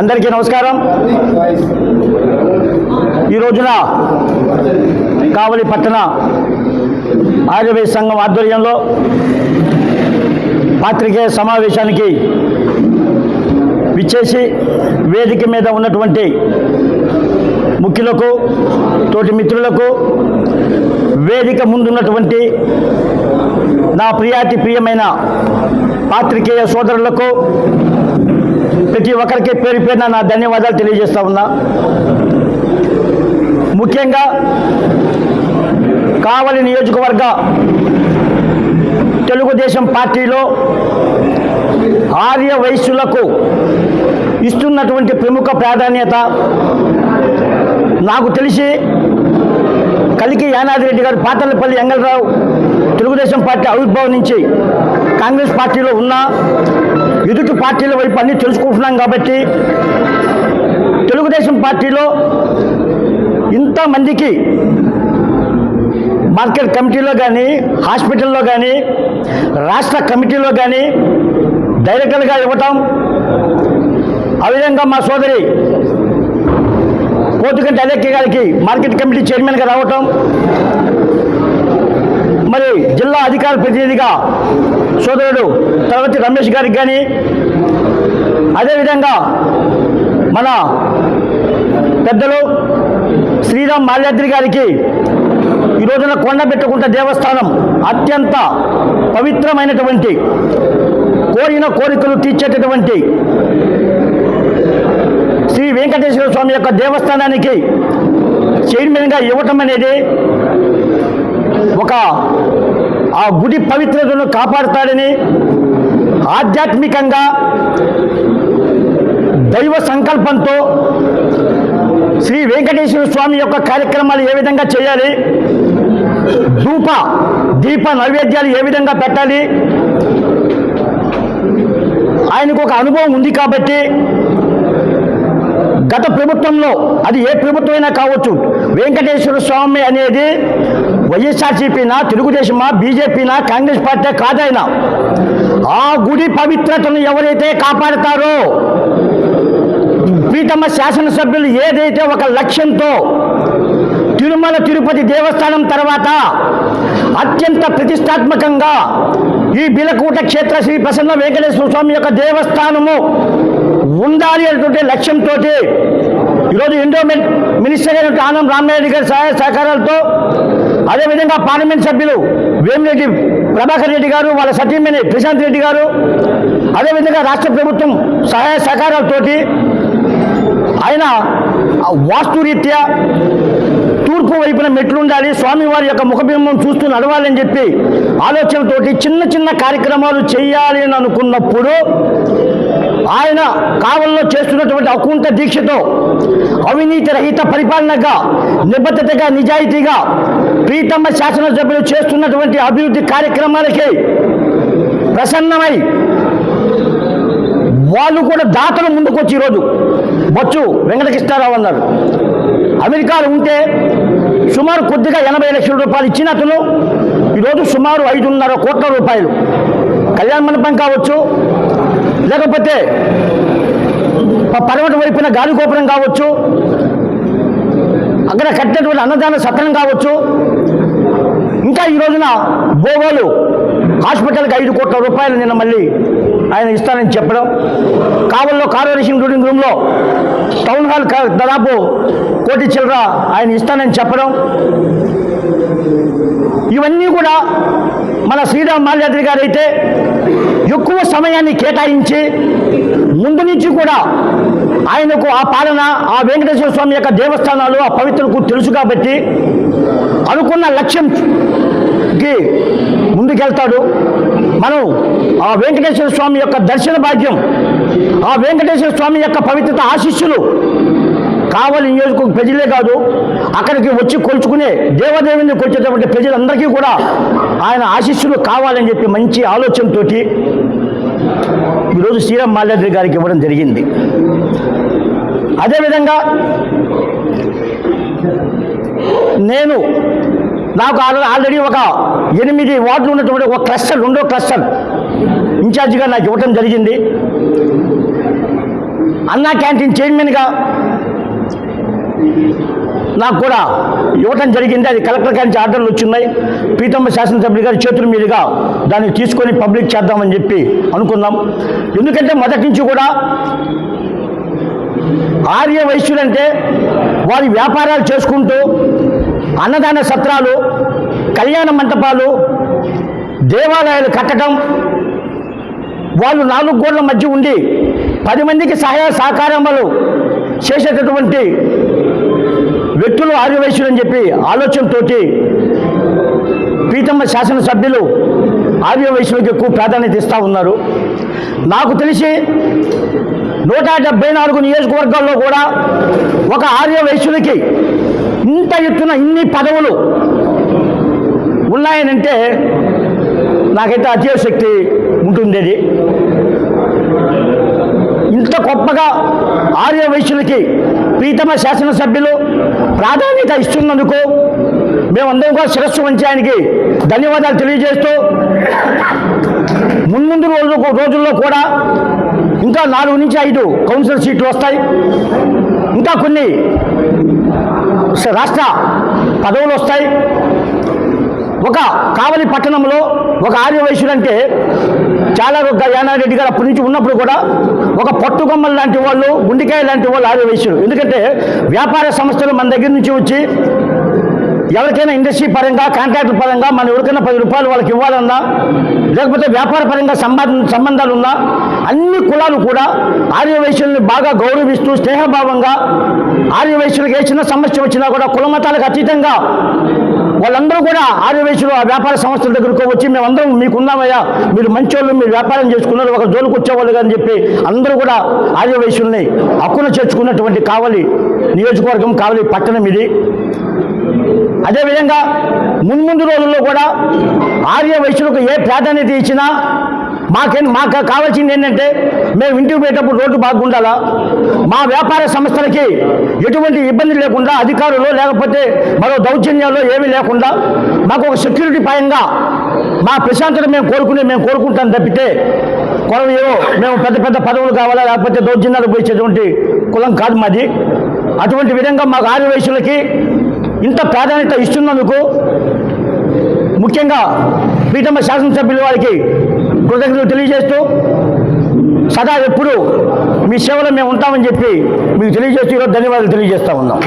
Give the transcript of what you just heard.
అందరికీ నమస్కారం. ఈ రోజున కావలి పట్టణ ఆర్యవైశ్య సంఘం ఆధ్వర్యంలో పాత్రికేయ సమావేశానికి విచ్చేసి వేదిక మీద ఉన్నటువంటి ముఖ్యులకు, తోటి మిత్రులకు, వేదిక ముందున్నటువంటి నా ప్రియమైన పాత్రికేయ సోదరులకు ప్రతి ఒక్కరికి పేరు పేరున నా ధన్యవాదాలు తెలియజేస్తా ఉన్నా. ముఖ్యంగా కావలి నియోజకవర్గ తెలుగుదేశం పార్టీలో ఆర్య వైశ్యులకు ఇస్తున్నటువంటి ప్రముఖ ప్రాధాన్యత నాకు తెలిసి కలికి యానాదిరెడ్డి గారు పాతలపల్లి ఎంగళరావు తెలుగుదేశం పార్టీ ఆవిర్భావం నుంచి కాంగ్రెస్ పార్టీలో ఉన్న ఎదుటి పార్టీల వైపు అన్నీ తెలుసుకుంటున్నాం కాబట్టి తెలుగుదేశం పార్టీలో ఇంతమందికి మార్కెట్ కమిటీలో కానీ, హాస్పిటల్లో కానీ, రాష్ట్ర కమిటీలో కానీ డైరెక్టర్గా ఇవ్వటం, ఆ విధంగా మా సోదరి పోతుగంటి అలెక్కి గారికి మార్కెట్ కమిటీ చైర్మన్గా రావటం, మరి జిల్లా అధికార ప్రతినిధిగా సోదరుడు తలవతి రమేష్ గారికి కానీ, అదేవిధంగా మన పెద్దలు శ్రీరామ్ మాల్యాద్రి గారికి ఈ రోజున కొండబెట్టుకుంట దేవస్థానం అత్యంత పవిత్రమైనటువంటి, కోరిన కోరికలు తీర్చేటటువంటి శ్రీ వెంకటేశ్వర స్వామి యొక్క దేవస్థానానికి చైర్మన్గా ఇవ్వటం అనేది ఒక ఆ గుడి పవిత్రతను కాపాడుతాడని, ఆధ్యాత్మికంగా దైవ సంకల్పంతో శ్రీ వెంకటేశ్వర స్వామి యొక్క కార్యక్రమాలు ఏ విధంగా చేయాలి, దీప నైవేద్యాలు ఏ విధంగా పెట్టాలి, ఆయనకు ఒక అనుభవం ఉంది కాబట్టి గత ప్రభుత్వంలో, అది ఏ ప్రభుత్వమైనా కావచ్చు, వెంకటేశ్వర స్వామి అనేది వైఎస్ఆర్సీపీనా, తెలుగుదేశమా, బీజేపీనా, కాంగ్రెస్ పార్టీ కాదైనా ఆ గుడి పవిత్రతను ఎవరైతే కాపాడతారో, ప్రీతమ శాసనసభ్యులు ఏదైతే ఒక లక్ష్యంతో తిరుమల తిరుపతి దేవస్థానం తర్వాత అత్యంత ప్రతిష్టాత్మకంగా ఈ బిలకూట క్షేత్ర శ్రీ ప్రసన్న వెంకటేశ్వర స్వామి యొక్క దేవస్థానము ఉండాలి అనేటువంటి లక్ష్యంతో ఈరోజు ఎండోమెంట్ మినిస్టర్ అయిన ఆనం రామనాయుడు గారి సహాయ సహకారాలతో, అదేవిధంగా పార్లమెంట్ సభ్యులు వేమిరెడ్డి ప్రభాకర్ రెడ్డి గారు, వాళ్ళ సతీమణి ప్రశాంత్ రెడ్డి గారు, అదేవిధంగా రాష్ట్ర ప్రభుత్వం సహాయ సహకారాలతోటి ఆయన వాస్తురీత్యా తూర్పు వైపున మెట్లు ఉండాలి, స్వామివారి యొక్క ముఖబింబం చూస్తూ నడవాలని చెప్పి ఆలోచనతోటి చిన్న చిన్న కార్యక్రమాలు చేయాలి అని అనుకున్నప్పుడు ఆయన కావల్లో చేస్తున్నటువంటి అకుంఠ దీక్షతో అవినీతి రహిత పరిపాలనగా, నిబద్ధతగా, నిజాయితీగా ప్రీతమ శాసనసభ్యులు చేస్తున్నటువంటి అభివృద్ధి కార్యక్రమాలకి ప్రసన్నమై వాళ్ళు కూడా దాతలు ముందుకొచ్చి ఈరోజు బొచ్చు వెంకటకృష్ణారావు అన్నారు. అమెరికాలో ఉంటే సుమారు కొద్దిగా 80 లక్షల రూపాయలు ఇచ్చిన అతను ఈరోజు సుమారు 5.5 కోట్ల రూపాయలు కళ్యాణ మండపం కావచ్చు, లేకపోతే పర్వత వైపున గాలిగోపురం కావచ్చు, అక్కడ కట్టినటువంటి అన్నదాన సత్రం కావచ్చు, ఇంకా ఈ రోజున బోగోలు హాస్పిటల్కి 5 కోట్ల రూపాయలు నిన్న మళ్ళీ ఆయన ఇస్తానని చెప్పడం, కావల్లో కార్పొరేషన్ రూలింగ్ రూమ్లో టౌన్ హాల్ దాదాపు 1 కోటి చిల్లర ఆయన ఇస్తానని చెప్పడం, ఇవన్నీ కూడా మన శ్రీరామ్ మాల్యాద్రి గారు అయితే ఎక్కువ సమయాన్ని కేటాయించి ముందు నుంచి కూడా ఆయనకు ఆ పాలన, ఆ వెంకటేశ్వర స్వామి యొక్క దేవస్థానాలు, ఆ పవిత్రకు తెలుసు కాబట్టి అనుకున్న లక్ష్యంకి ముందుకెళ్తాడు. మనం ఆ వెంకటేశ్వర స్వామి యొక్క దర్శన భాగ్యం, ఆ వెంకటేశ్వర స్వామి యొక్క పవిత్రత ఆశీస్సులు కావలి నియోజకవర్గ ప్రజలే కాదు, అక్కడికి వచ్చి కొలుచుకునే దేవదేవుని కొలిచేటటువంటి ప్రజలందరికీ కూడా ఆయన ఆశీస్సులు కావాలని చెప్పి మంచి ఆలోచనతో ఈరోజు శ్రీరామ్ మాల్యాద్రి గారికి ఇవ్వడం జరిగింది. అదేవిధంగా నాకు ఆల్రెడీ ఒక 8 వార్డులు ఉన్నటువంటి ఒక క్లస్టర్, రెండో క్లస్టర్ ఇన్ఛార్జిగా నాకు ఇవ్వటం జరిగింది. అన్నా క్యాంటీన్ చైర్మన్గా నాకు కూడా ఇవ్వటం జరిగింది. అది కలెక్టర్ గారి నుంచి ఆర్డర్లు వచ్చిన్నాయి. ప్రీతమ్మ శాసనసభ్యులు గారి చేతుల మీదుగా దాన్ని తీసుకొని పబ్లిక్ చేద్దామని చెప్పి అనుకున్నాం. ఎందుకంటే మొదటి నుంచి కూడా ఆర్య వైశ్యులంటే వారి వ్యాపారాలు చేసుకుంటూ అన్నదాన సత్రాలు, కళ్యాణ మంటపాలు, దేవాలయాలు కట్టడం, వాళ్ళు 4 గోడల మధ్య ఉండి 10 మందికి సహాయ సహకారములు చేసేటటువంటి వ్యక్తులు ఆర్యవైశ్యులు అని చెప్పి ఆలోచనతోటి ప్రీతమ్మ శాసనసభ్యులు ఆర్యవైశ్యులకు ఎక్కువ ప్రాధాన్యత ఇస్తూ ఉన్నారు. నాకు తెలిసి 174 నియోజకవర్గాల్లో కూడా ఒక ఆర్యవైశ్యులకి ఇంత ఎత్తున ఇన్ని పదవులు ఉన్నాయనంటే నాకైతే అతిశక్తి ఉంటుంది. అది ఇంత గొప్పగా ఆర్యవైశ్యులకి ప్రీతమ శాసనసభ్యులు ప్రాధాన్యత ఇస్తున్నందుకు మేమందరం కూడా శిరస్సు వంచి ఆయనకి ధన్యవాదాలు తెలియజేస్తూ మున్ముందు రోజుల్లో కూడా ఇంకా 4 నుంచి 5 కౌన్సిల్ సీట్లు వస్తాయి. ఇంకా కొన్ని రాష్ట్ర పదవులు వస్తాయి. ఒక కావలి పట్టణంలో ఒక ఆర్యవైశ్యుడు అంటే చాలా యానారెడ్డి గారు అప్పటి నుంచి ఉన్నప్పుడు కూడా ఒక పట్టుగొమ్మలు లాంటి వాళ్ళు, గుండికాయ లాంటి వాళ్ళు ఆర్యవైశ్యులు. ఎందుకంటే వ్యాపార సంస్థలు మన దగ్గర నుంచి వచ్చి ఎవరికైనా ఇండస్ట్రీ పరంగా, కాంట్రాక్టర్ పరంగా మనం ఎవరికైనా 10 రూపాయలు వాళ్ళకి ఇవ్వాలన్నా, లేకపోతే వ్యాపార పరంగా సంబంధాలు ఉన్నా అన్ని కులాలు కూడా ఆర్యవైశ్యుల్ని బాగా గౌరవిస్తూ స్నేహభావంగా ఆర్యవైశ్యులకు ఏ చిన్న సమస్య వచ్చినా కూడా కుల మతాలకు అతీతంగా వాళ్ళందరూ కూడా ఆర్యవైశ్యులు ఆ వ్యాపార సంస్థల దగ్గరకు వచ్చి మేమందరం మీకున్నామయ్యా, మీరు మంచోళ్ళు, మీరు వ్యాపారం చేసుకున్నారు, ఒక జోలికి వచ్చేవాళ్ళు అని చెప్పి అందరూ కూడా ఆర్యవైశ్యుల్ని హక్కున చేర్చుకున్నటువంటి కావలి నియోజకవర్గం, కావలి పట్టణం ఇది. అదేవిధంగా మున్ముందు రోజుల్లో కూడా ఆర్యవైశ్యులకు ఏ ప్రాధాన్యత ఇచ్చినా మాకు కావాల్సింది ఏంటంటే మేము ఇంటికి పోయేటప్పుడు రోడ్డు బాగుండాలా, మా వ్యాపార సంస్థలకి ఎటువంటి ఇబ్బంది లేకుండా, అధికారులు లేకపోతే మరో దౌర్జన్యాలు ఏమీ లేకుండా మాకు ఒక సెక్యూరిటీ పరంగా మా ప్రశాంతత మేము కోరుకుంటాం తప్పితే ఏవో మేము పెద్ద పదవులు కావాలా, లేకపోతే దౌర్జన్యాలు పోయించేటువంటి కులం కాదు మాది. అటువంటి విధంగా మాకు ఆర్యవైశ్యులకి ఇంత ప్రాధాన్యత ఇస్తున్నందుకు ముఖ్యంగా ప్రీతమ్మ శాసనసభ్యుల వారికి కృతజ్ఞతలు తెలియజేస్తూ సదా ఎప్పుడు మీ సేవలో మేము ఉంటామని చెప్పి మీకు తెలియజేస్తూ ఈరోజు ధన్యవాదాలు తెలియజేస్తూ ఉన్నాం.